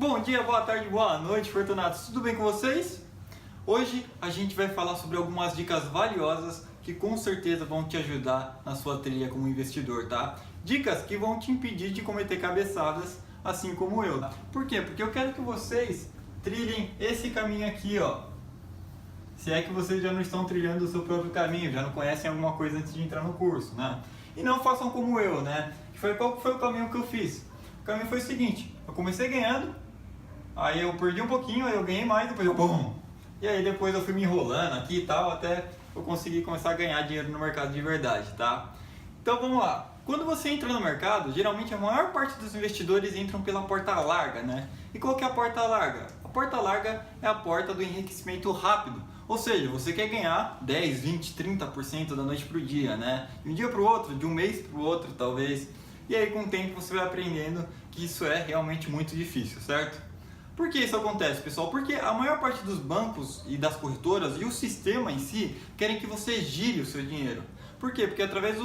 Bom dia, boa tarde, boa noite, Fortunatos. Tudo bem com vocês? Hoje a gente vai falar sobre algumas dicas valiosas que com certeza vão te ajudar na sua trilha como investidor, tá? Dicas que vão te impedir de cometer cabeçadas, assim como eu. Por quê? Porque eu quero que vocês trilhem esse caminho aqui, ó. Se é que vocês já não estão trilhando o seu próprio caminho, já não conhecem alguma coisa antes de entrar no curso, né? E não façam como eu, né? Qual foi o caminho que eu fiz? O caminho foi o seguinte: eu comecei ganhando, aí eu perdi um pouquinho, aí eu ganhei mais, depois eu bum! E aí depois eu fui me enrolando aqui e tal, até eu conseguir começar a ganhar dinheiro no mercado de verdade, tá? Então vamos lá. Quando você entra no mercado, geralmente a maior parte dos investidores entram pela porta larga, né? E qual que é a porta larga? A porta larga é a porta do enriquecimento rápido. Ou seja, você quer ganhar 10, 20, 30% da noite para o dia, né? De um dia para o outro, de um mês para o outro, talvez. E aí com o tempo você vai aprendendo que isso é realmente muito difícil, certo? Por que isso acontece, pessoal? Porque a maior parte dos bancos e das corretoras e o sistema em si querem que você gire o seu dinheiro. Por quê? Porque através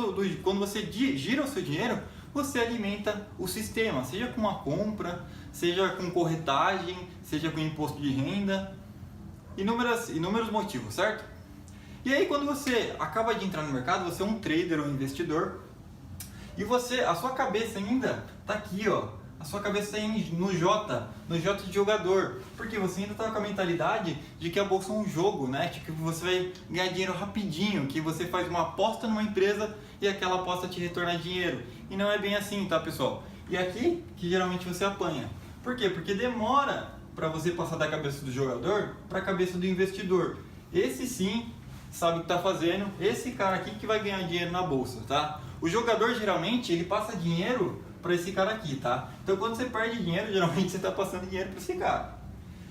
quando você gira o seu dinheiro, você alimenta o sistema, seja com uma compra, seja com corretagem, seja com imposto de renda, inúmeros motivos, certo? E aí quando você acaba de entrar no mercado, você é um trader ou um investidor, e a sua cabeça ainda está aqui, ó. A sua cabeça está no J de jogador, porque você ainda está com a mentalidade de que a bolsa é um jogo, né? De que você vai ganhar dinheiro rapidinho, que você faz uma aposta numa empresa e aquela aposta te retorna dinheiro. E não é bem assim, tá, pessoal? E aqui que geralmente você apanha. Por quê? Porque demora para você passar da cabeça do jogador para a cabeça do investidor. Esse sim sabe o que está fazendo, esse cara aqui que vai ganhar dinheiro na bolsa, tá? O jogador geralmente ele passa dinheiro para esse cara aqui, tá? Então quando você perde dinheiro, geralmente você está passando dinheiro para esse cara.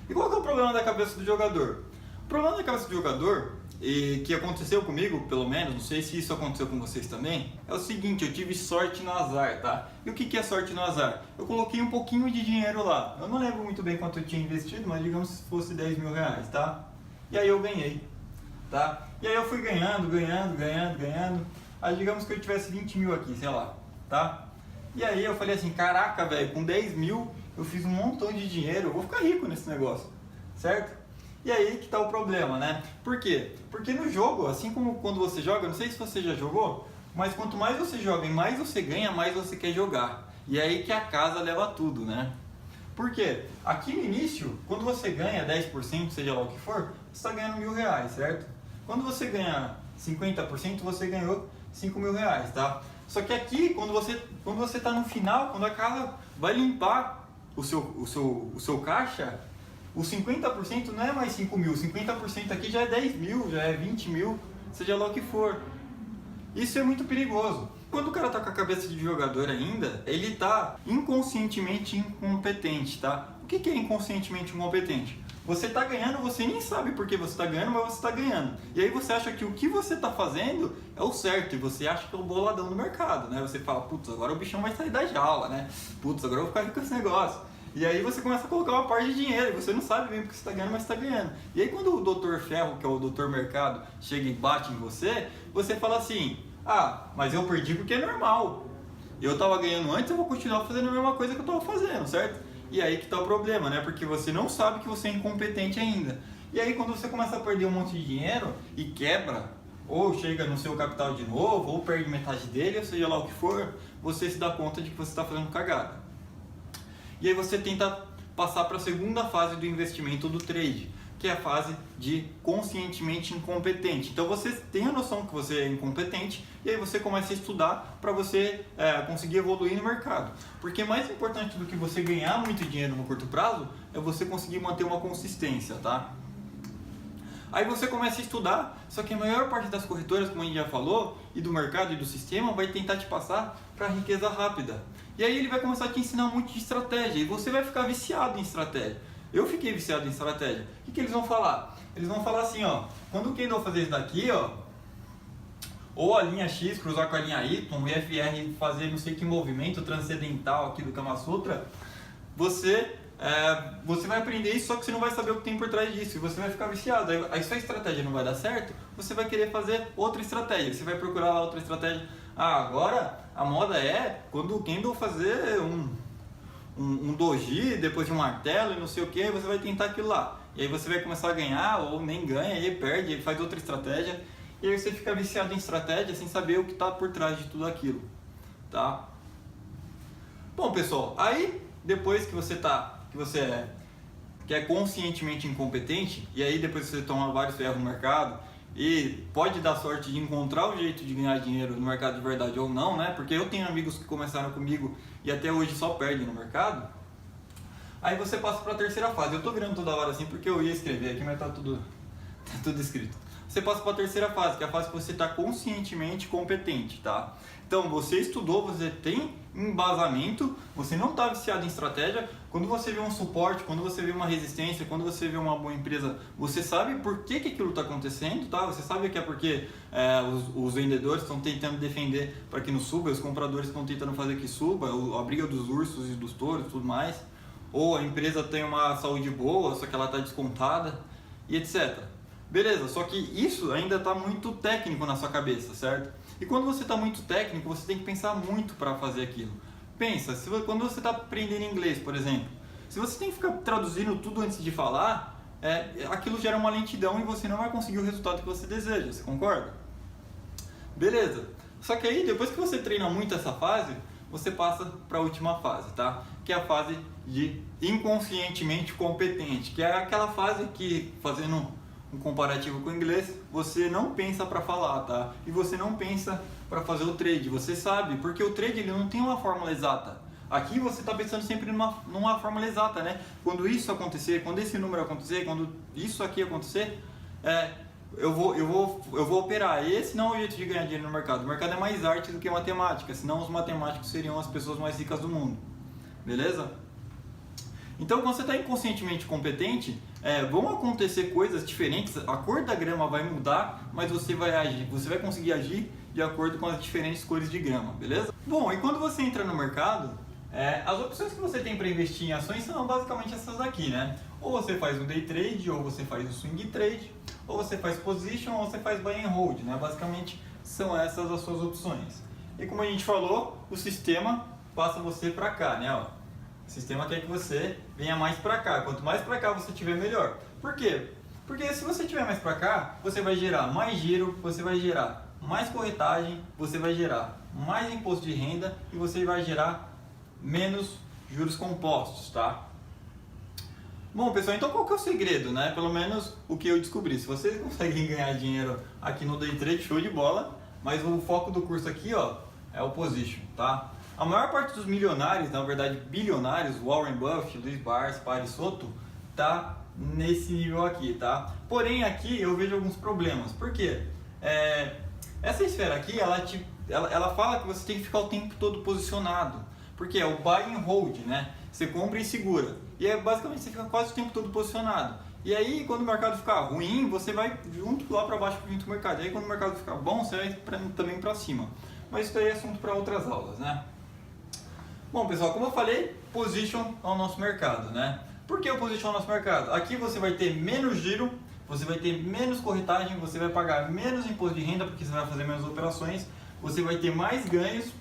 E qual que é o problema da cabeça do jogador? O problema da cabeça do jogador, e que aconteceu comigo, pelo menos, não sei se isso aconteceu com vocês também, é o seguinte: eu tive sorte no azar, tá? E o que é sorte no azar? Eu coloquei um pouquinho de dinheiro lá. Eu não lembro muito bem quanto eu tinha investido, mas digamos se fosse 10 mil reais, tá? E aí eu ganhei, tá? E aí eu fui ganhando. Aí digamos que eu tivesse 20 mil aqui, sei lá, tá? E aí eu falei assim: caraca, velho, com 10 mil eu fiz um montão de dinheiro, eu vou ficar rico nesse negócio, certo? E aí que tá o problema, né? Por quê? Porque no jogo, assim como quando você joga, não sei se você já jogou, mas quanto mais você joga e mais você ganha, mais você quer jogar. E é aí que a casa leva tudo, né? Por quê? Aqui no início, quando você ganha 10%, seja lá o que for, você está ganhando R$1.000, certo? Quando você ganha 50%, você ganhou R$5.000, tá? Só que aqui, quando você está no final, quando a casa vai limpar o seu caixa, os 50% não é mais 5 mil, 50% aqui já é 10 mil, já é 20 mil, seja lá o que for. Isso é muito perigoso. Quando o cara tá com a cabeça de jogador ainda, ele tá inconscientemente incompetente, tá? O que é inconscientemente incompetente? Você tá ganhando, você nem sabe por que você tá ganhando, mas você tá ganhando. E aí você acha que o que você tá fazendo é o certo, e você acha que é o boladão do mercado, né? Você fala: putz, agora o bichão vai sair da jaula, né? Putz, agora eu vou ficar rico com esse negócio. E aí você começa a colocar uma parte de dinheiro, e você não sabe bem porque você está ganhando, mas está ganhando. E aí quando o Dr. Ferro, que é o Dr. Mercado, chega e bate em você, você fala assim: ah, mas eu perdi porque é normal. Eu estava ganhando antes, eu vou continuar fazendo a mesma coisa que eu estava fazendo, certo? E aí que está o problema, né? Porque você não sabe que você é incompetente ainda. E aí quando você começa a perder um monte de dinheiro e quebra, ou chega no seu capital de novo, ou perde metade dele, ou seja lá o que for, você se dá conta de que você está fazendo cagada. E aí você tenta passar para a segunda fase do investimento do trade, que é a fase de conscientemente incompetente. Então você tem a noção que você é incompetente e aí você começa a estudar para você conseguir evoluir no mercado. Porque mais importante do que você ganhar muito dinheiro no curto prazo é você conseguir manter uma consistência, tá? Aí você começa a estudar, só que a maior parte das corretoras, como a gente já falou, e do mercado e do sistema, vai tentar te passar para a riqueza rápida. E aí ele vai começar a te ensinar muito de estratégia, e você vai ficar viciado em estratégia. Eu fiquei viciado em estratégia. O que eles vão falar? Eles vão falar assim, ó: quando o Kendall fazer isso daqui, ó, ou a linha X cruzar com a linha Y, o IFR fazer não sei que movimento transcendental aqui do Kama Sutra, você vai aprender isso, só que você não vai saber o que tem por trás disso, e você vai ficar viciado. Aí sua estratégia não vai dar certo, você vai querer fazer outra estratégia, você vai procurar lá outra estratégia. Ah, agora a moda é quando o Kendall fazer um doji, depois de um martelo e não sei o que, você vai tentar aquilo lá. E aí você vai começar a ganhar ou nem ganha, e aí perde, e aí faz outra estratégia. E aí você fica viciado em estratégia sem saber o que está por trás de tudo aquilo, tá? Bom, pessoal, aí depois que você que é conscientemente incompetente, e aí depois você toma vários ferros no mercado e pode dar sorte de encontrar o jeito de ganhar dinheiro no mercado de verdade ou não, né? Porque eu tenho amigos que começaram comigo e até hoje só perdem no mercado. Aí você passa para a terceira fase. Eu tô virando toda hora assim porque eu ia escrever aqui, mas tá tudo escrito. Você passa para a terceira fase, que é a fase que você está conscientemente competente, tá? Então, você estudou, você tem embasamento, você não está viciado em estratégia. Quando você vê um suporte, quando você vê uma resistência, quando você vê uma boa empresa, você sabe por que aquilo está acontecendo, tá? Você sabe que é porque os vendedores estão tentando defender para que não suba, os compradores estão tentando fazer que suba, a briga dos ursos e dos touros e tudo mais. Ou a empresa tem uma saúde boa, só que ela está descontada e etc. Beleza, só que isso ainda está muito técnico na sua cabeça, certo? E quando você está muito técnico, você tem que pensar muito para fazer aquilo. Pensa, quando você está aprendendo inglês, por exemplo, se você tem que ficar traduzindo tudo antes de falar, aquilo gera uma lentidão e você não vai conseguir o resultado que você deseja, você concorda? Beleza, só que aí depois que você treina muito essa fase, você passa para a última fase, tá? Que é a fase de inconscientemente competente, que é aquela fase que, fazendo um comparativo com o inglês, você não pensa para falar, tá? E você não pensa para fazer o trade, você sabe, porque o trade ele não tem uma fórmula exata. Aqui você está pensando sempre numa fórmula exata, né? Quando isso acontecer, quando esse número acontecer, quando isso aqui acontecer, eu vou operar. Esse não é o jeito de ganhar dinheiro no mercado. O mercado é mais arte do que matemática, senão os matemáticos seriam as pessoas mais ricas do mundo. Beleza? Então, quando você está inconscientemente competente, vão acontecer coisas diferentes, a cor da grama vai mudar, mas você vai agir, você vai conseguir agir de acordo com as diferentes cores de grama, beleza? Bom, e quando você entra no mercado, as opções que você tem para investir em ações são basicamente essas aqui, né? Ou você faz o day trade, ou você faz o swing trade, ou você faz position, ou você faz buy and hold, né? Basicamente são essas as suas opções. E como a gente falou, o sistema passa você para cá, né? Ó. O sistema quer que você venha mais para cá. Quanto mais para cá você tiver, melhor. Por quê? Porque se você tiver mais para cá, você vai gerar mais giro, você vai gerar mais corretagem, você vai gerar mais imposto de renda e você vai gerar menos juros compostos, tá? Bom, pessoal, então qual que é o segredo, né? Pelo menos o que eu descobri. Se vocês conseguem ganhar dinheiro aqui no day trade, show de bola. Mas o foco do curso aqui, ó, é o position, tá? A maior parte dos milionários, na verdade bilionários, Warren Buffett, Luiz Barsi, Soto, tá nesse nível aqui, tá? Porém aqui eu vejo alguns problemas. Por quê? Essa esfera aqui, ela fala que você tem que ficar o tempo todo posicionado. Porque é o buy and hold, né? Você compra e segura. E basicamente você fica quase o tempo todo posicionado. E aí quando o mercado ficar ruim, você vai junto lá para baixo junto com o mercado. E aí quando o mercado ficar bom, você vai também para cima. Mas isso daí é assunto para outras aulas, né? Bom, pessoal, como eu falei, position ao nosso mercado, né? Por que o position ao nosso mercado? Aqui você vai ter menos giro, você vai ter menos corretagem, você vai pagar menos imposto de renda porque você vai fazer menos operações, você vai ter mais ganhos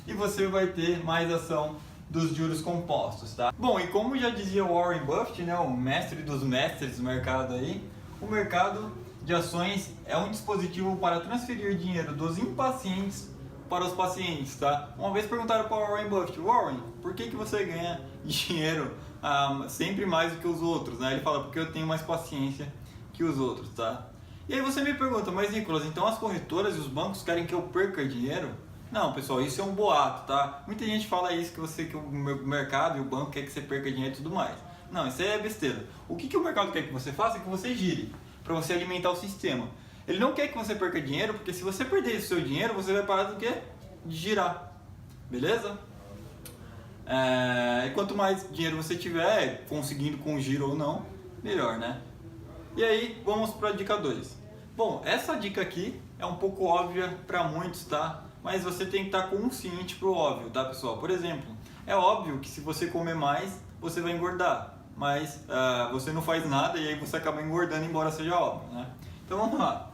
e você vai ter mais ação dos juros compostos, tá? Bom, e como já dizia Warren Buffett, né, o mestre dos mestres do mercado aí, o mercado de ações é um dispositivo para transferir dinheiro dos impacientes para os pacientes, tá? Uma vez perguntaram para o Warren Buffett: Warren, por que você ganha dinheiro sempre mais do que os outros, né? Ele fala: porque eu tenho mais paciência que os outros, tá? E aí você me pergunta: mas Nicolas, então as corretoras e os bancos querem que eu perca dinheiro? Não, pessoal, isso é um boato, tá? Muita gente fala isso, que o mercado e o banco quer que você perca dinheiro e tudo mais. Não, isso aí é besteira. O que o mercado quer que você faça é que você gire, para você alimentar o sistema. Ele não quer que você perca dinheiro, porque se você perder o seu dinheiro, você vai parar do quê? De girar. Beleza? E quanto mais dinheiro você tiver, conseguindo com giro ou não, melhor, né? E aí, vamos para a dica 2. Bom, essa dica aqui é um pouco óbvia para muitos, tá? Mas você tem que estar consciente pro óbvio, tá, pessoal? Por exemplo, é óbvio que se você comer mais, você vai engordar. Mas você não faz nada e aí você acaba engordando, embora seja óbvio, né? Então vamos lá.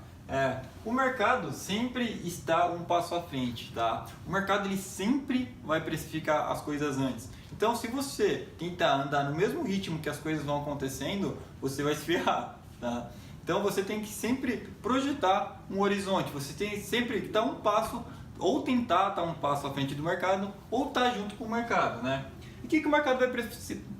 O mercado sempre está um passo à frente, tá? O mercado ele sempre vai precificar as coisas antes. Então, se você tentar andar no mesmo ritmo que as coisas vão acontecendo, você vai se ferrar, tá? Então, você tem que sempre projetar um horizonte. Você tem sempre que estar um passo, ou tentar estar um passo à frente do mercado, ou estar junto com o mercado, né? E o que o mercado vai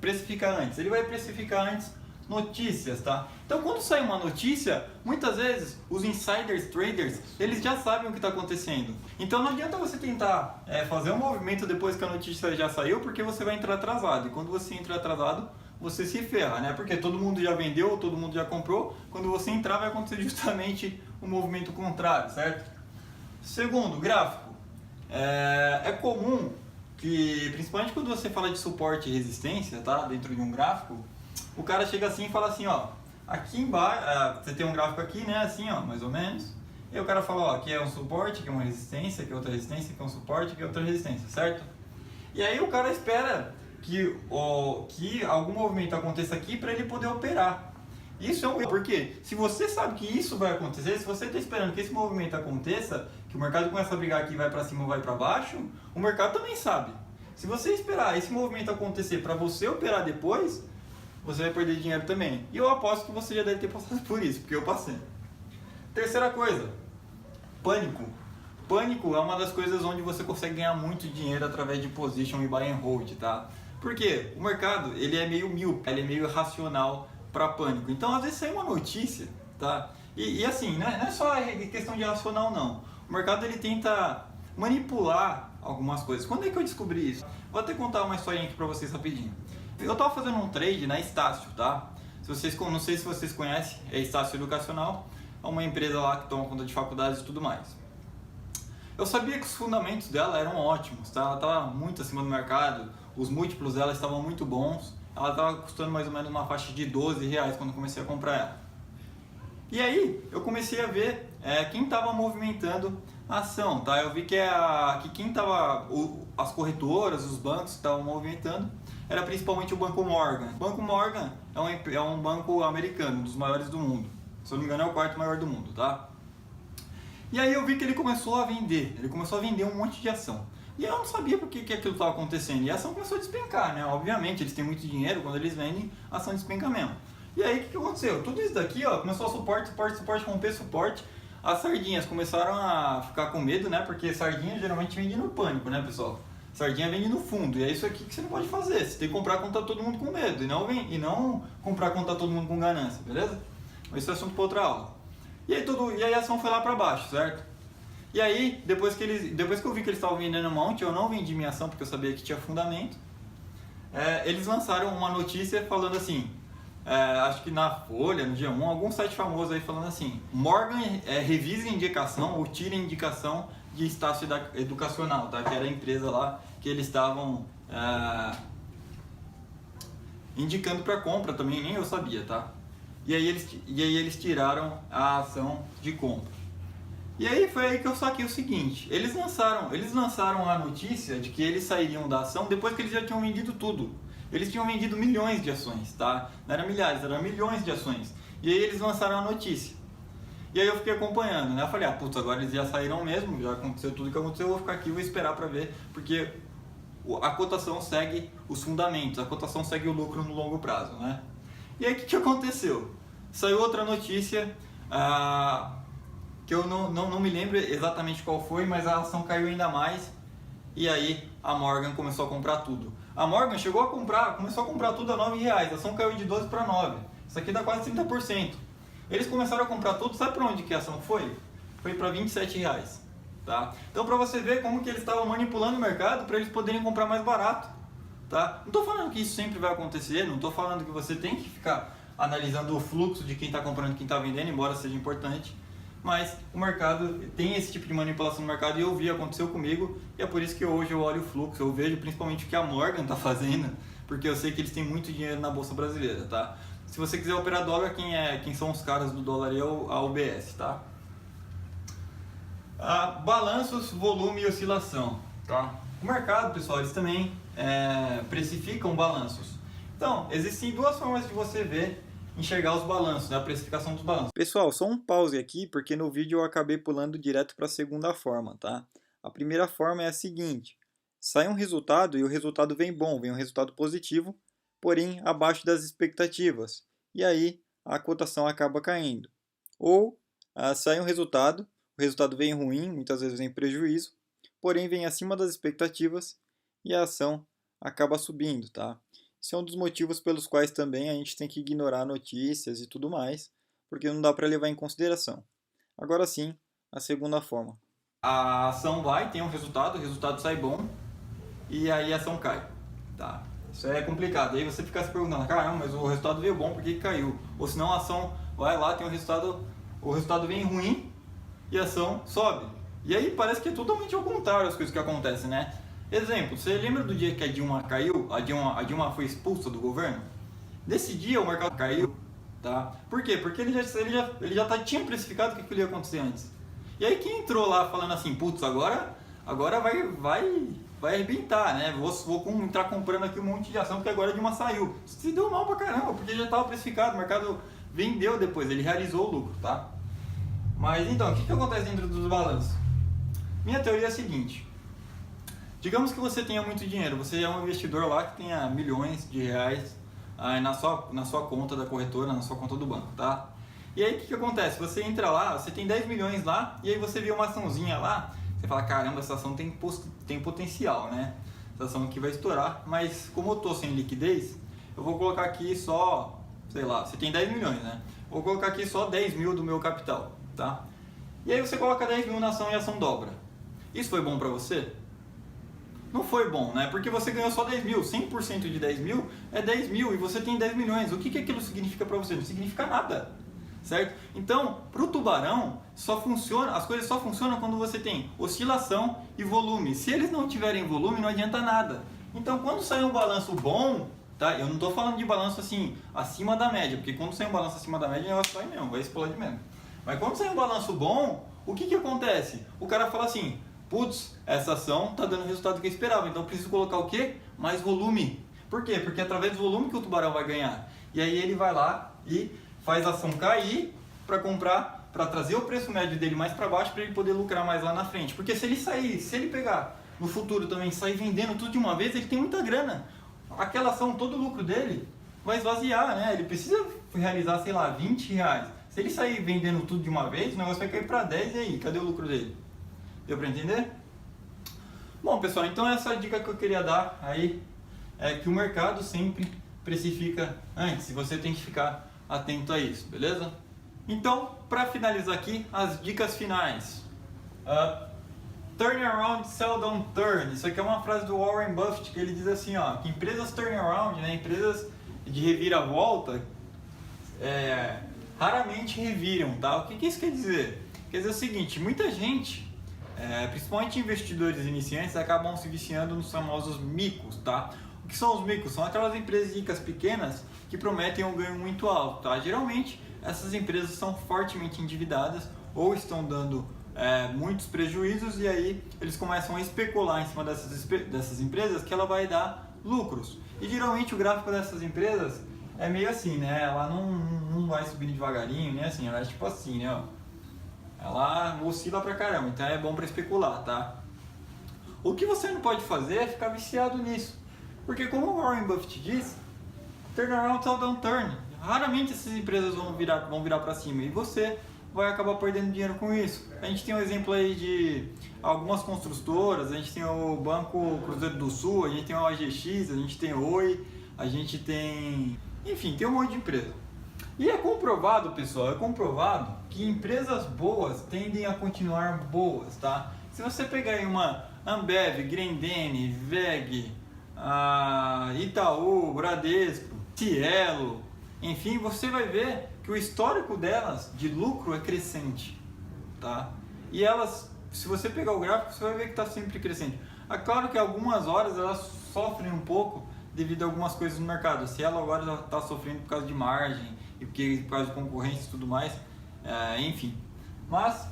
precificar antes? Ele vai precificar antes notícias, tá? Então, quando sai uma notícia, muitas vezes os insiders traders, eles já sabem o que está acontecendo. Então, não adianta você tentar fazer um movimento depois que a notícia já saiu, porque você vai entrar atrasado. E quando você entra atrasado, você se ferra, né? Porque todo mundo já vendeu, todo mundo já comprou. Quando você entrar, vai acontecer justamente o movimento contrário, certo? Segundo, gráfico. É comum que, principalmente quando você fala de suporte e resistência, tá? Dentro de um gráfico, o cara chega assim e fala assim, ó, aqui embaixo, você tem um gráfico aqui, né, assim, ó, mais ou menos. E o cara fala, ó, aqui é um suporte, aqui é uma resistência, aqui é outra resistência, aqui é um suporte, aqui é outra resistência, certo? E aí o cara espera que algum movimento aconteça aqui para ele poder operar. Isso é um erro, porque se você sabe que isso vai acontecer, se você está esperando que esse movimento aconteça, que o mercado começa a brigar aqui, vai para cima ou vai para baixo, o mercado também sabe. Se você esperar esse movimento acontecer para você operar depois, você vai perder dinheiro também. E eu aposto que você já deve ter passado por isso, porque eu passei. Terceira coisa, pânico. Pânico é uma das coisas onde você consegue ganhar muito dinheiro através de position e buy and hold, tá? Porque o mercado, ele é meio míope, ele é meio irracional para pânico. Então, às vezes sai uma notícia, tá? E assim, não é só questão de irracional, não. O mercado, ele tenta manipular algumas coisas. Quando é que eu descobri isso? Vou até contar uma historinha aqui para vocês rapidinho. Eu estava fazendo um trade na Estácio, tá? Não sei se vocês conhecem, é Estácio Educacional, é uma empresa lá que toma conta de faculdades e tudo mais. Eu sabia que os fundamentos dela eram ótimos, tá? Ela estava muito acima do mercado, os múltiplos dela estavam muito bons, ela estava custando mais ou menos uma faixa de R$12 quando eu comecei a comprar ela. E aí eu comecei a ver quem estava movimentando a ação, tá? Eu vi que quem estava, as corretoras, os bancos que estavam movimentando, era principalmente o Banco Morgan. O Banco Morgan é um banco americano, um dos maiores do mundo. Se eu não me engano, é o quarto maior do mundo, tá? E aí eu vi que ele começou a vender um monte de ação. E eu não sabia por que aquilo estava acontecendo. E a ação começou a despencar, né? Obviamente, eles têm muito dinheiro, quando eles vendem, a ação despenca mesmo. E aí o que aconteceu? Tudo isso daqui, ó, começou a suporte, romper suporte. As sardinhas começaram a ficar com medo, né? Porque sardinha geralmente vende no pânico, né, pessoal? Sardinha vende no fundo, e é isso aqui que você não pode fazer. Você tem que comprar quando tá todo mundo com medo, e não comprar quando tá todo mundo com ganância, beleza? Mas isso é assunto para outra aula. E aí a ação foi lá para baixo, certo? E aí, depois que eu vi que eles estavam vendendo um monte, eu não vendi minha ação porque eu sabia que tinha fundamento. Eles lançaram uma notícia falando assim, acho que na Folha, no G1, algum site famoso aí falando assim, Morgan revisa a indicação ou tira a indicação de Estácio Educacional, tá? Que era a empresa lá que eles estavam indicando para compra também, nem eu sabia, tá? E aí eles tiraram a ação de compra. E aí foi aí que eu saquei o seguinte, eles lançaram a notícia de que eles sairiam da ação depois que eles já tinham vendido tudo. Eles tinham vendido milhões de ações, tá? Não eram milhares, eram milhões de ações. E aí eles lançaram a notícia. E aí eu fiquei acompanhando, né? Eu falei, putz, agora eles já saíram mesmo, já aconteceu tudo que aconteceu, eu vou ficar aqui e vou esperar para ver, porque a cotação segue os fundamentos, a cotação segue o lucro no longo prazo, né? E aí o que aconteceu? Saiu outra notícia, que eu não me lembro exatamente qual foi, mas a ação caiu ainda mais, e aí a Morgan começou a comprar tudo. A Morgan começou a comprar tudo a R$9, a ação caiu de 12 para 9, isso aqui dá quase 30%. Eles começaram a comprar tudo, sabe para onde que a ação foi? Foi para R$27, tá? Então para você ver como que eles estavam manipulando o mercado para eles poderem comprar mais barato, tá? Não estou falando que isso sempre vai acontecer, não estou falando que você tem que ficar analisando o fluxo de quem está comprando e quem está vendendo, embora seja importante, mas o mercado tem esse tipo de manipulação no mercado e eu vi, aconteceu comigo, e é por isso que hoje eu olho o fluxo, eu vejo principalmente o que a Morgan está fazendo, porque eu sei que eles têm muito dinheiro na bolsa brasileira, tá? Se você quiser operar dólar, quem são os caras do dólar é a UBS, tá? Balanços, volume e oscilação, tá? O mercado, pessoal, eles também precificam balanços. Então, existem duas formas de você ver enxergar os balanços, né? A precificação dos balanços. Pessoal, só um pause aqui, porque no vídeo eu acabei pulando direto para a segunda forma, tá? A primeira forma é a seguinte: sai um resultado e o resultado vem bom, vem um resultado positivo, porém abaixo das expectativas. E aí a cotação acaba caindo. Ou sai um resultado, o resultado vem ruim, muitas vezes vem prejuízo, porém vem acima das expectativas e a ação acaba subindo, tá? Esse é um dos motivos pelos quais também a gente tem que ignorar notícias e tudo mais, porque não dá para levar em consideração. Agora sim, a segunda forma. A ação vai, tem um resultado, o resultado sai bom, e aí a ação cai, tá? Isso é complicado. Aí você fica se perguntando, caramba, mas o resultado veio bom, por que caiu? Ou senão a ação vai lá, tem o resultado vem ruim e a ação sobe. E aí parece que é totalmente ao contrário as coisas que acontecem, né? Exemplo, você lembra do dia que a Dilma caiu? A Dilma foi expulsa do governo? Nesse dia o mercado caiu, tá? Por quê? Porque ele já tinha precificado o que ia acontecer antes. E aí quem entrou lá falando assim, putz, agora vai arrebentar, né? Vou entrar comprando aqui um monte de ação porque agora a Dilma saiu. Se deu mal pra caramba, porque já estava precificado, o mercado vendeu depois, ele realizou o lucro, tá? Mas então, o que acontece dentro dos balanços? Minha teoria é a seguinte: digamos que você tenha muito dinheiro, você é um investidor lá que tenha milhões de reais na sua conta da corretora, na sua conta do banco, tá? E aí o que acontece? Você entra lá, você tem 10 milhões lá, e aí você vê uma açãozinha lá, você fala, caramba, essa ação tem potencial, né? Essa ação aqui vai estourar, mas como eu tô sem liquidez, eu vou colocar aqui só, sei lá, você tem 10 milhões, né? Vou colocar aqui só 10 mil do meu capital, tá? E aí você coloca 10 mil na ação e a ação dobra. Isso foi bom pra você? Não foi bom, né? Porque você ganhou só 10 mil, 100% de 10 mil é 10 mil e você tem 10 milhões. O que aquilo significa pra você? Não significa nada, certo? Então, pro tubarão, as coisas só funcionam quando você tem oscilação e volume. Se eles não tiverem volume, não adianta nada. Então, quando sai um balanço bom, tá? Eu não tô falando de balanço assim, acima da média, porque quando sai um balanço acima da média, o negócio vai mesmo, vai explodir mesmo. Mas quando sai um balanço bom, o que acontece? O cara fala assim, putz, essa ação está dando o resultado que eu esperava, então eu preciso colocar o quê? Mais volume. Por quê? Porque é através do volume que o tubarão vai ganhar. E aí ele vai lá e faz a ação cair para comprar, para trazer o preço médio dele mais para baixo para ele poder lucrar mais lá na frente. Porque se ele pegar no futuro também, sair vendendo tudo de uma vez, ele tem muita grana. Aquela ação, todo o lucro dele vai esvaziar, né? Ele precisa realizar, sei lá, 20 reais. Se ele sair vendendo tudo de uma vez, o negócio vai cair para 10 e aí, cadê o lucro dele? Deu para entender? Bom, pessoal, então essa é a dica que eu queria dar aí é que o mercado sempre precifica antes e você tem que ficar atento a isso, beleza? Então, para finalizar aqui, as dicas finais. Turn around, seldom turn. Isso aqui é uma frase do Warren Buffett que ele diz assim, ó, que empresas turnaround, né, empresas de reviravolta, raramente reviram, tá? O que isso quer dizer? Quer dizer o seguinte, muita gente, principalmente investidores iniciantes, acabam se viciando nos famosos micos, tá? O que são os micos? São aquelas empresas ricas pequenas que prometem um ganho muito alto, tá? Geralmente, essas empresas são fortemente endividadas ou estão dando muitos prejuízos e aí eles começam a especular em cima dessas empresas que ela vai dar lucros. E geralmente o gráfico dessas empresas é meio assim, né? Ela não vai subindo devagarinho, nem assim, ela é tipo assim, né? Ó. Ela oscila pra caramba, então é bom para especular, tá? O que você não pode fazer é ficar viciado nisso. Porque como o Warren Buffett diz, turn around, seldom turn. Raramente essas empresas vão virar para cima e você vai acabar perdendo dinheiro com isso. A gente tem um exemplo aí de algumas construtoras, a gente tem o Banco Cruzeiro do Sul, a gente tem o AGX, a gente tem o Oi, a gente tem... Enfim, tem um monte de empresa. E é comprovado, pessoal, é comprovado que empresas boas tendem a continuar boas, tá? Se você pegar aí uma Ambev, Grendene, WEG, Itaú, Bradesco, Cielo, enfim, você vai ver que o histórico delas de lucro é crescente, tá? E elas, se você pegar o gráfico, você vai ver que está sempre crescente. É claro que algumas horas elas sofrem um pouco devido a algumas coisas no mercado. A Cielo agora está sofrendo por causa de margem e por causa de concorrência e tudo mais, enfim. Mas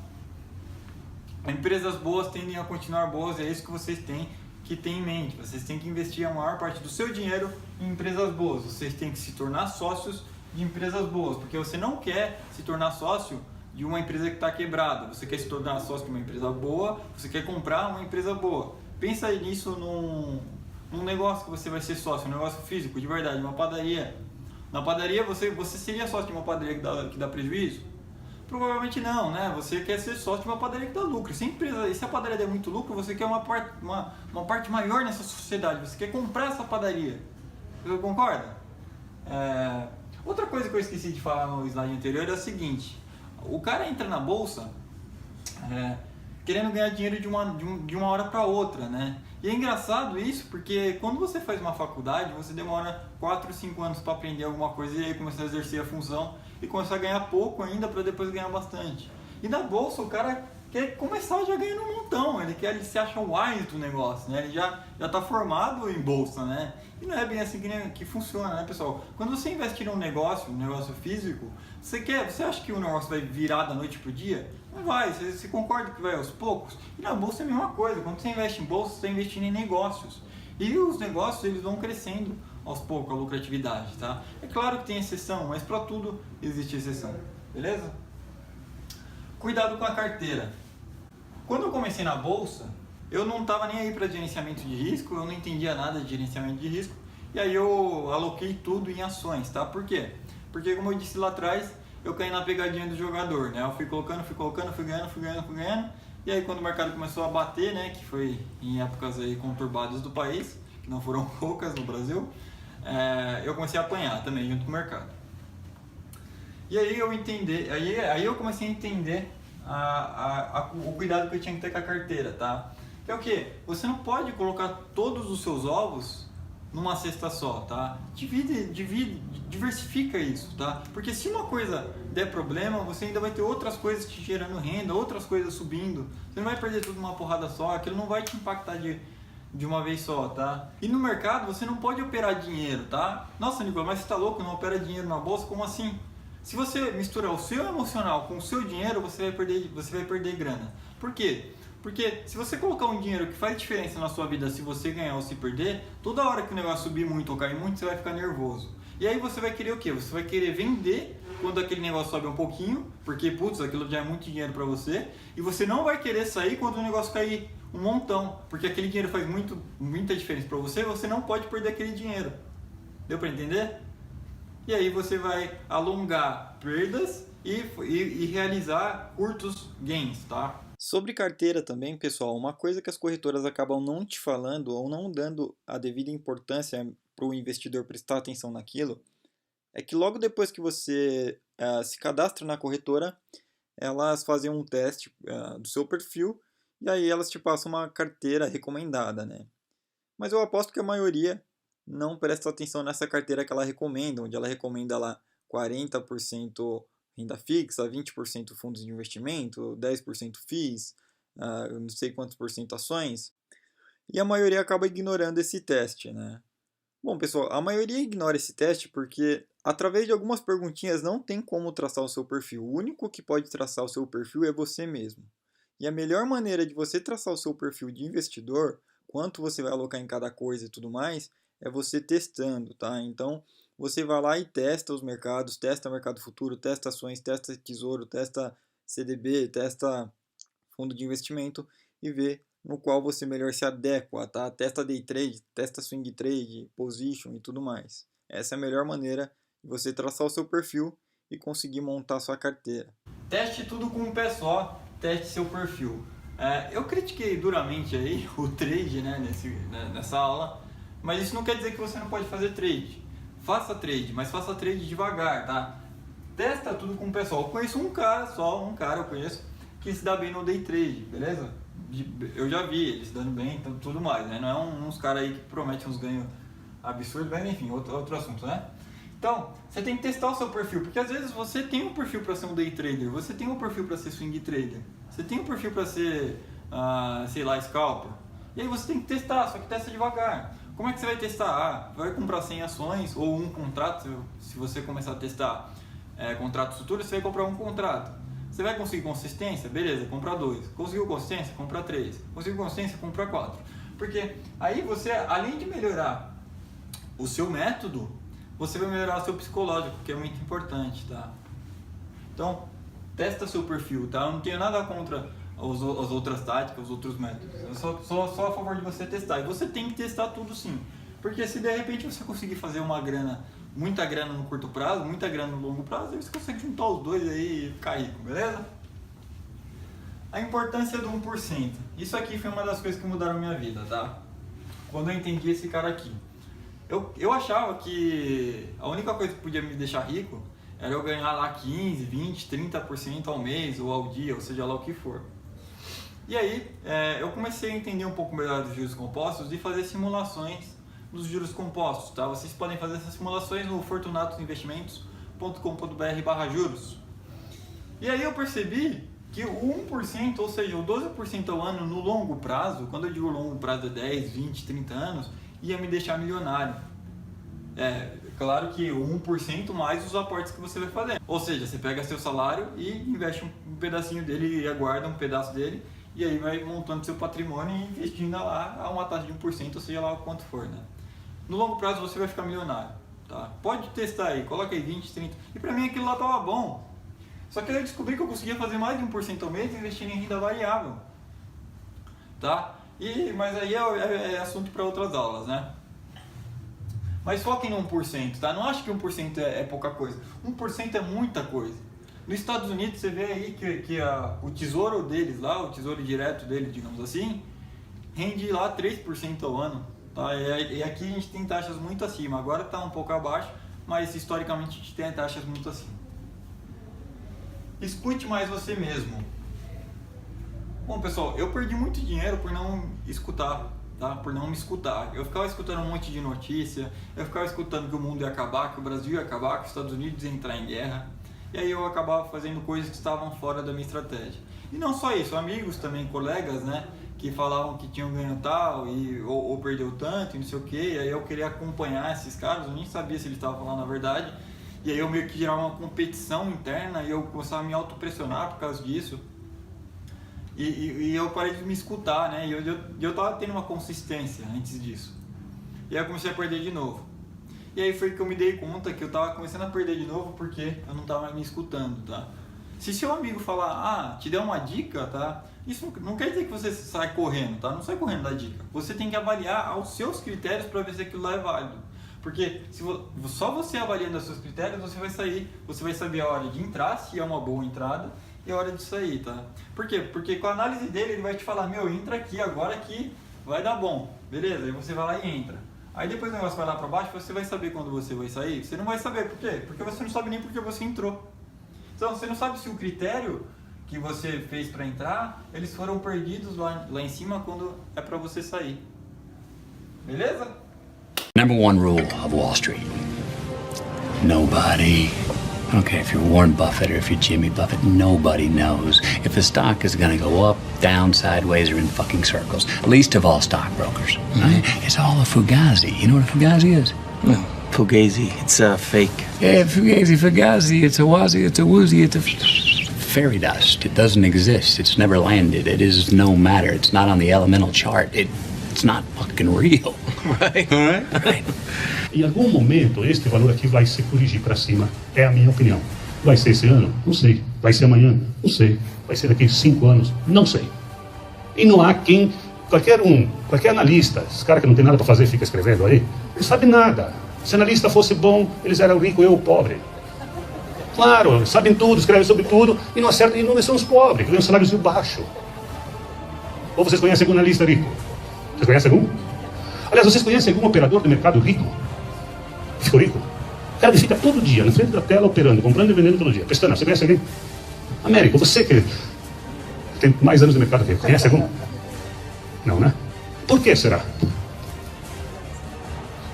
empresas boas tendem a continuar boas e é isso que vocês têm que ter em mente. Vocês têm que investir a maior parte do seu dinheiro em empresas boas. Vocês têm que se tornar sócios de empresas boas, porque você não quer se tornar sócio de uma empresa que está quebrada, você quer se tornar sócio de uma empresa boa, você quer comprar uma empresa boa. Pensa aí nisso num negócio que você vai ser sócio, um negócio físico, de verdade, uma padaria. Na padaria você seria sócio de uma padaria que dá prejuízo? Provavelmente não, né? Você quer ser sócio de uma padaria que dá lucro. Se a padaria der muito lucro, você quer uma parte maior nessa sociedade, você quer comprar essa padaria. Você concorda? Outra coisa que eu esqueci de falar no slide anterior é a seguinte: o cara entra na bolsa querendo ganhar dinheiro de uma hora para outra, né? E é engraçado isso, porque quando você faz uma faculdade, você demora 4, 5 anos para aprender alguma coisa e aí começar a exercer a função e começar a ganhar pouco ainda para depois ganhar bastante. E na bolsa o cara quer começar já ganhando um montão, ele se acha o wise do negócio, né? Ele já está formado em bolsa, né? E não é bem assim que funciona, né, pessoal? Quando você investe num negócio físico, você acha que o negócio vai virar da noite pro dia? Não vai, você concorda que vai aos poucos? E na bolsa é a mesma coisa, quando você investe em bolsa, você está investindo em negócios. E os negócios, eles vão crescendo aos poucos, a lucratividade, tá? É claro que tem exceção, mas para tudo existe exceção, beleza? Cuidado com a carteira. Quando eu comecei na bolsa, eu não estava nem aí para gerenciamento de risco, eu não entendia nada de gerenciamento de risco, e aí eu aloquei tudo em ações, tá? Por quê? Porque, como eu disse lá atrás, eu caí na pegadinha do jogador, né? Eu fui colocando, fui ganhando, e aí quando o mercado começou a bater, né, que foi em épocas aí conturbadas do país, que não foram poucas no Brasil, eu comecei a apanhar também junto com o mercado. E aí eu comecei a entender o cuidado que eu tinha que ter com a carteira, tá? Que é o que? Você não pode colocar todos os seus ovos numa cesta só, tá? Diversifica isso, tá? Porque se uma coisa der problema, você ainda vai ter outras coisas te gerando renda, outras coisas subindo. Você não vai perder tudo numa porrada só, aquilo não vai te impactar de uma vez só, tá? E no mercado você não pode operar dinheiro, tá? Nossa, Nicolas, mas você tá louco? Não opera dinheiro na bolsa? Como assim? Se você misturar o seu emocional com o seu dinheiro, você vai perder grana. Por quê? Porque se você colocar um dinheiro que faz diferença na sua vida, se você ganhar ou se perder, toda hora que o negócio subir muito ou cair muito, você vai ficar nervoso. E aí você vai querer o quê? Você vai querer vender quando aquele negócio sobe um pouquinho, porque, putz, aquilo já é muito dinheiro para você, e você não vai querer sair quando o negócio cair um montão, porque aquele dinheiro faz muita diferença para você, e você não pode perder aquele dinheiro. Deu para entender? E aí você vai alongar perdas e realizar curtos gains, tá? Sobre carteira também, pessoal, uma coisa que as corretoras acabam não te falando ou não dando a devida importância para o investidor prestar atenção naquilo, é que logo depois que você se cadastra na corretora, elas fazem um teste do seu perfil e aí elas te passam uma carteira recomendada, né? Mas eu aposto que a maioria não presta atenção nessa carteira que ela recomenda, onde ela recomenda lá 40% renda fixa, 20% fundos de investimento, 10% FIIs, não sei quantos por cento ações, e a maioria acaba ignorando esse teste, né? Bom, pessoal, a maioria ignora esse teste porque através de algumas perguntinhas não tem como traçar o seu perfil. O único que pode traçar o seu perfil é você mesmo. E a melhor maneira de você traçar o seu perfil de investidor, quanto você vai alocar em cada coisa e tudo mais, é você testando, tá? Então, você vai lá e testa os mercados, testa mercado futuro, testa ações, testa tesouro, testa CDB, testa fundo de investimento e vê no qual você melhor se adequa, tá? Testa day trade, testa swing trade, position e tudo mais. Essa é a melhor maneira de você traçar o seu perfil e conseguir montar a sua carteira. Teste tudo com um pé só, teste seu perfil. Eu critiquei duramente aí o trade, né, nessa aula, mas isso não quer dizer que você não pode fazer trade. Faça trade, mas faça trade devagar, tá? Testa tudo com o pessoal. Eu conheço um cara eu conheço, que se dá bem no day trade, beleza? Eu já vi ele se dando bem e tudo mais, né? Não é uns caras aí que prometem uns ganhos absurdos, mas enfim, outro assunto, né? Então, você tem que testar o seu perfil, porque às vezes você tem um perfil para ser um day trader, você tem um perfil para ser swing trader, você tem um perfil para ser, sei lá, scalper, e aí você tem que testar, só que testa devagar. Como é que você vai testar? Vai comprar 100 ações ou um contrato, se você começar a testar contratos futuros, você vai comprar um contrato. Você vai conseguir consistência? Beleza, compra 2. Conseguiu consistência? Compra 3. Conseguiu consistência? Compra 4. Porque aí você, além de melhorar o seu método, você vai melhorar seu psicológico, que é muito importante, tá? Então, testa seu perfil, tá? Eu não tenho nada contra as outras táticas, os outros métodos. Eu sou só a favor de você testar. E você tem que testar tudo sim. Porque se de repente você conseguir fazer uma grana, muita grana no curto prazo, muita grana no longo prazo, aí você consegue juntar os dois aí e ficar rico, beleza? A importância do 1%. Isso aqui foi uma das coisas que mudaram a minha vida, tá? Quando eu entendi esse cara aqui. Eu achava que a única coisa que podia me deixar rico era eu ganhar lá 15, 20, 30% ao mês ou ao dia, ou seja lá o que for. E aí eu comecei a entender um pouco melhor dos juros compostos e fazer simulações dos juros compostos, tá? Vocês podem fazer essas simulações no fortunatosinvestimentos.com.br/juros. E aí eu percebi que o 1%, ou seja, o 12% ao ano no longo prazo, quando eu digo longo prazo é 10, 20, 30 anos, ia me deixar milionário. Claro que o 1% mais os aportes que você vai fazer. Ou seja, você pega seu salário e investe um pedacinho dele e aguarda um pedaço dele, e aí vai montando seu patrimônio e investindo lá a uma taxa de 1%, ou seja lá o quanto for, né? No longo prazo você vai ficar milionário, tá? Pode testar aí, coloca aí 20, 30. E pra mim aquilo lá tava bom. Só que aí eu descobri que eu conseguia fazer mais de 1% ao mês investindo em renda variável, tá? Mas aí é assunto para outras aulas, né? Mas foquem no 1%, tá? Não acho que 1% é pouca coisa. 1% é muita coisa. Nos Estados Unidos você vê aí que o tesouro deles lá, o tesouro direto deles, digamos assim, rende lá 3% ao ano, tá? E aqui a gente tem taxas muito acima. Agora está um pouco abaixo, mas historicamente a gente tem taxas muito acima. Escute mais você mesmo. Bom, pessoal, eu perdi muito dinheiro por não escutar, tá? Por não me escutar. Eu ficava escutando um monte de notícia, eu ficava escutando que o mundo ia acabar, que o Brasil ia acabar, que os Estados Unidos iam entrar em guerra. E aí eu acabava fazendo coisas que estavam fora da minha estratégia. E não só isso, amigos também, colegas, né? Que falavam que tinham ganho tal ou perdeu tanto e não sei o que. E aí eu queria acompanhar esses caras, eu nem sabia se eles estavam falando a verdade. E aí eu meio que gerava uma competição interna e eu começava a me autopressionar por causa disso. E eu parei de me escutar, né? E eu tava tendo uma consistência antes disso. E aí eu comecei a perder de novo. E aí foi que eu me dei conta que eu tava começando a perder de novo porque eu não tava mais me escutando, tá? Se seu amigo falar, te der uma dica, tá? Isso não quer dizer que você sai correndo, tá? Não sai correndo da dica. Você tem que avaliar aos seus critérios para ver se aquilo lá é válido. Porque só você avaliando os seus critérios, você vai saber a hora de entrar, se é uma boa entrada, e a hora de sair, tá? Por quê? Porque com a análise dele, ele vai te falar, entra aqui agora que vai dar bom. Beleza? Aí você vai lá e entra. Aí depois o negócio vai lá pra baixo, você vai saber quando você vai sair? Você não vai saber. Por quê? Porque você não sabe nem porque você entrou. Então, você não sabe se o critério que você fez pra entrar, eles foram perdidos lá em cima quando é pra você sair. Beleza? Number one rule of Wall Street. Nobody, I don't care if you're Warren Buffett or if you're Jimmy Buffett, nobody knows if the stock is going to go up, down, sideways, or in fucking circles. Least of all stockbrokers. Right? It's all a fugazi. You know what a fugazi is? No, fugazi. It's a fake. Yeah, fugazi. It's a wazi, it's a woozy, it's a fairy dust. It doesn't exist. It's never landed. It is no matter. It's not on the elemental chart. It's not fucking real. Right? All right? Right. Em algum momento, este valor aqui vai se corrigir para cima. É a minha opinião. Vai ser esse ano? Não sei. Vai ser amanhã? Não sei. Vai ser daqui a 5 anos? Não sei. E não há qualquer analista, esse cara que não tem nada para fazer fica escrevendo aí, não sabe nada. Se analista fosse bom, eles eram ricos, eu pobre. Claro, sabem tudo, escrevem sobre tudo e não acertam, e não são os pobres, que ganham salários baixos. Ou vocês conhecem algum analista rico? Vocês conhecem algum? Aliás, vocês conhecem algum operador de mercado rico? Que ficou rico? O cara que fica todo dia na frente da tela operando, comprando e vendendo todo dia. Pestana, você conhece alguém? Américo, você que tem mais anos de mercado que eu, conhece algum? Não, né? Por que será?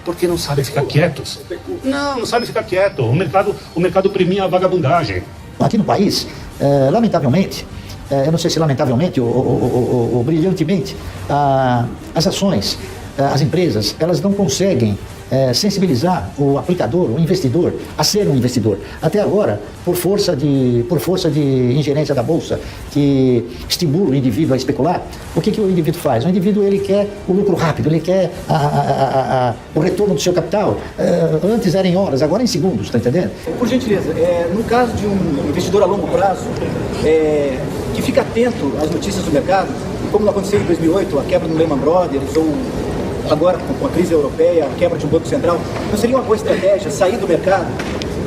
Porque não sabem ficar quietos. Não sabem ficar quieto. O mercado premia a vagabundagem. Aqui no país, lamentavelmente, eu não sei se lamentavelmente ou brilhantemente, as ações, as empresas, elas não conseguem sensibilizar o aplicador, o investidor, a ser um investidor. Até agora, por força de ingerência da Bolsa, que estimula o indivíduo a especular, o que o indivíduo faz? O indivíduo ele quer o lucro rápido, ele quer o retorno do seu capital. Antes era em horas, agora é em segundos, está entendendo? Por gentileza, no caso de um investidor a longo prazo, que fica atento às notícias do mercado, como aconteceu em 2008, a quebra do Lehman Brothers, ou agora com a crise europeia, a quebra de um banco central, não seria uma boa estratégia sair do mercado,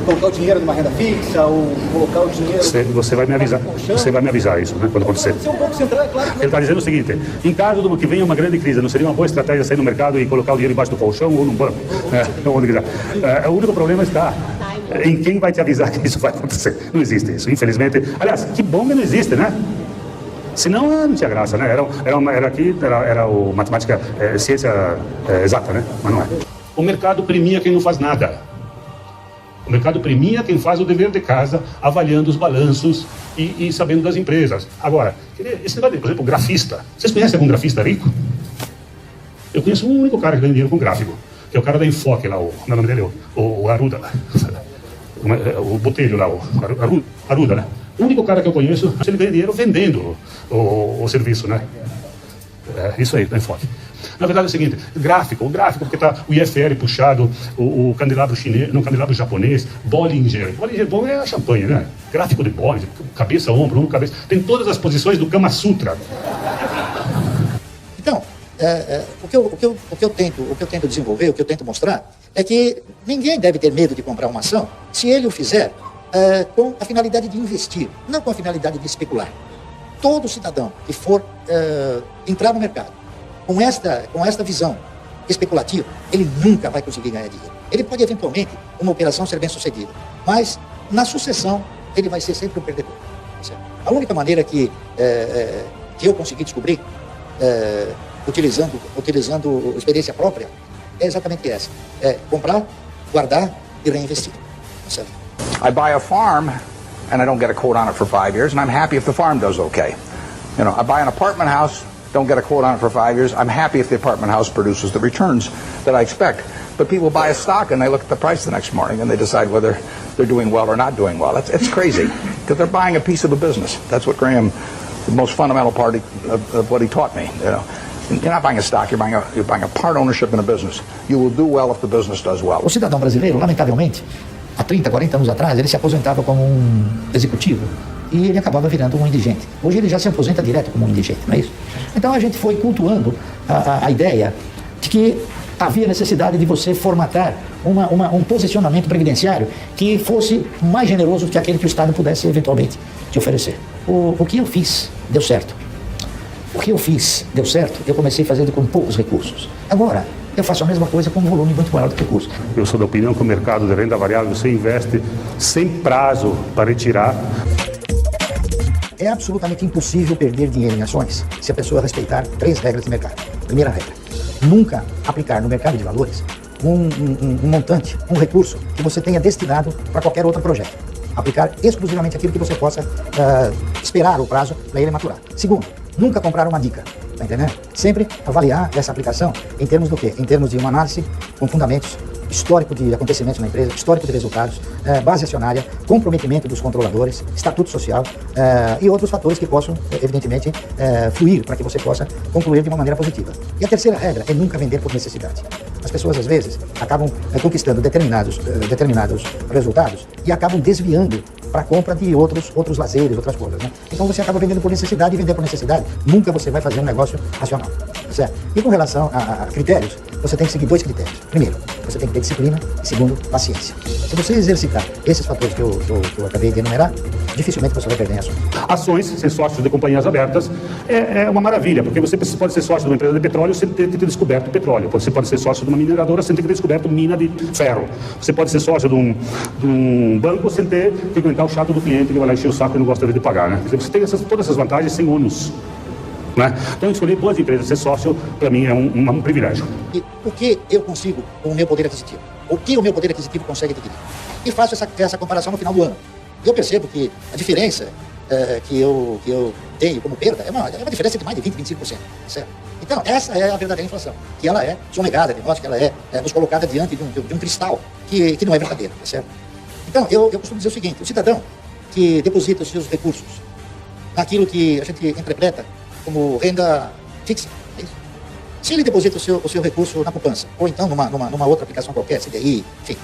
colocar o dinheiro numa renda fixa, ou colocar o dinheiro... Você vai me avisar, isso, né, quando acontecer. O Banco Central, é claro que... Ele está dizendo o seguinte, em caso de que venha uma grande crise, não seria uma boa estratégia sair do mercado e colocar o dinheiro embaixo do colchão ou num banco? Onde quiser. O único problema está em quem vai te avisar que isso vai acontecer. Não existe isso, infelizmente. Aliás, que bom que não existe, né? Senão não tinha graça, né? Era o matemática, ciência exata, né? Mas não é. O mercado premia quem não faz nada. O mercado premia quem faz o dever de casa, avaliando os balanços e sabendo das empresas. Agora, esse negócio, por exemplo, grafista. Vocês conhecem algum grafista rico? Eu conheço um único cara que ganha dinheiro com gráfico, que é o cara da Enfoque lá, o nome dele é o Aruda lá. O Botelho lá, o Aruda, né? O único cara que eu conheço, ele ganha dinheiro vendendo o serviço, né? Isso aí, da Enfoque. Na verdade é o seguinte, o gráfico, porque está o IFR puxado, o candelabro chinês, não, candelabro japonês, Bollinger. Bollinger bom é a champanhe, né? Gráfico de Bollinger, cabeça, ombro, cabeça. Tem todas as posições do Kama Sutra. Então, o que eu tento desenvolver, o que eu tento mostrar, é que ninguém deve ter medo de comprar uma ação se ele o fizer com a finalidade de investir, não com a finalidade de especular. Todo cidadão que for entrar no mercado com esta visão especulativa, ele nunca vai conseguir ganhar dinheiro. Ele pode, eventualmente, uma operação ser bem sucedida, mas na sucessão ele vai ser sempre um perdedor. Certo? A única maneira que eu consegui descobrir, utilizando experiência própria, é exatamente essa. Comprar, guardar e reinvestir. Certo? I buy a farm and I don't get a quote on it for 5 years, and I'm happy if the farm does okay. You know, I buy an apartment house, don't get a quote on it for 5 years, I'm happy if the apartment house produces the returns that I expect. But people buy a stock and they look at the price the next morning and they decide whether they're doing well or not doing well. It's crazy, because they're buying a piece of a business. That's what Graham, the most fundamental part of what he taught me, you know. You're not buying a stock, you're buying a part ownership in a business. You will do well if the business does well. O cidadão brasileiro, lamentavelmente, há 30, 40 anos atrás, ele se aposentava como um executivo e ele acabava virando um indigente. Hoje ele já se aposenta direto como um indigente, não é isso? Então a gente foi cultuando a ideia de que havia necessidade de você formatar um posicionamento previdenciário que fosse mais generoso do que aquele que o Estado pudesse eventualmente te oferecer. O que eu fiz deu certo. O que eu fiz deu certo, eu comecei fazendo com poucos recursos. Agora, eu faço a mesma coisa com um volume muito maior de recursos. Eu sou da opinião que o mercado de renda variável você investe sem prazo para retirar. É absolutamente impossível perder dinheiro em ações se a pessoa respeitar 3 regras de mercado. Primeira regra, nunca aplicar no mercado de valores um montante, um recurso que você tenha destinado para qualquer outro projeto. Aplicar exclusivamente aquilo que você possa esperar o prazo para ele maturar. Segundo, nunca comprar uma dica. Tá entendendo? Sempre avaliar essa aplicação em termos do quê? Em termos de uma análise com fundamentos, histórico de acontecimentos na empresa, histórico de resultados, base acionária, comprometimento dos controladores, estatuto social e outros fatores que possam, evidentemente, fluir para que você possa concluir de uma maneira positiva. E a terceira regra é nunca vender por necessidade. As pessoas, às vezes, acabam conquistando determinados resultados e acabam desviando para a compra de outros lazeres, outras coisas, né? Então você acaba vendendo por necessidade, e vender por necessidade nunca você vai fazer um negócio racional, certo? E com relação a critérios, você tem que seguir 2 critérios. Primeiro, você tem que ter disciplina, e segundo, paciência. Se você exercitar esses fatores que eu acabei de enumerar, dificilmente você vai perder em ações. Ações, ser sócio de companhias abertas, é uma maravilha, porque você pode ser sócio de uma empresa de petróleo sem ter descoberto petróleo. Você pode ser sócio de uma mineradora sem ter descoberto mina de ferro. Você pode ser sócio de um banco sem ter que aguentar o chato do cliente que vai lá encher o saco e não gosta de pagar, né? Você tem todas essas vantagens sem ônus, né? Então escolher boas empresas, ser sócio, para mim é um privilégio. E o que eu consigo com o meu poder aquisitivo? O que o meu poder aquisitivo consegue adquirir? E faço essa comparação no final do ano. E eu percebo que a diferença que eu tenho como perda é uma diferença de mais de 20%, 25%, certo? Então, essa é a verdadeira inflação, que ela é sonegada de nós, que ela é nos colocada diante de um cristal que não é verdadeiro, certo? Então, eu costumo dizer o seguinte: o cidadão que deposita os seus recursos naquilo que a gente interpreta como renda fixa, é isso? Se ele deposita o seu recurso na poupança, ou então numa outra aplicação qualquer, CDI, enfim,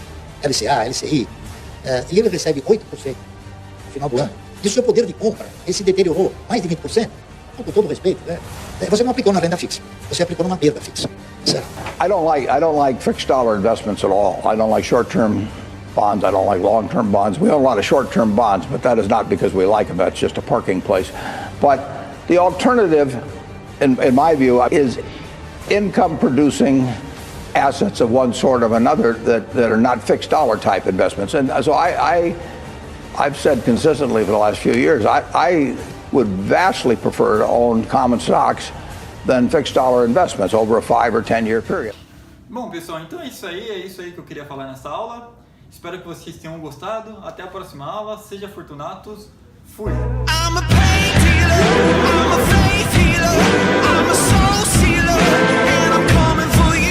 LCA, LCI, e ele recebe 8% no final do ano, e o seu poder de compra, ele se deteriorou mais de 20%, com todo respeito, você não aplicou na renda fixa, você aplicou numa perda fixa, certo? I don't like fixed dollar investments at all. I don't like short-term bonds. I don't like long-term bonds. We own a lot of short-term bonds, but that is not because we like them. That's just a parking place. But the alternative, in my view, is income-producing assets of one sort or another that are not fixed dollar type investments. And so I've said consistently for the last few years, I would vastly prefer to own common stocks than fixed dollar investments over a 5 or 10 year period. Bom, pessoal, então é isso aí que eu queria falar nessa aula. Espero que vocês tenham gostado. Até a próxima aula. Seja fortunatos. Fui!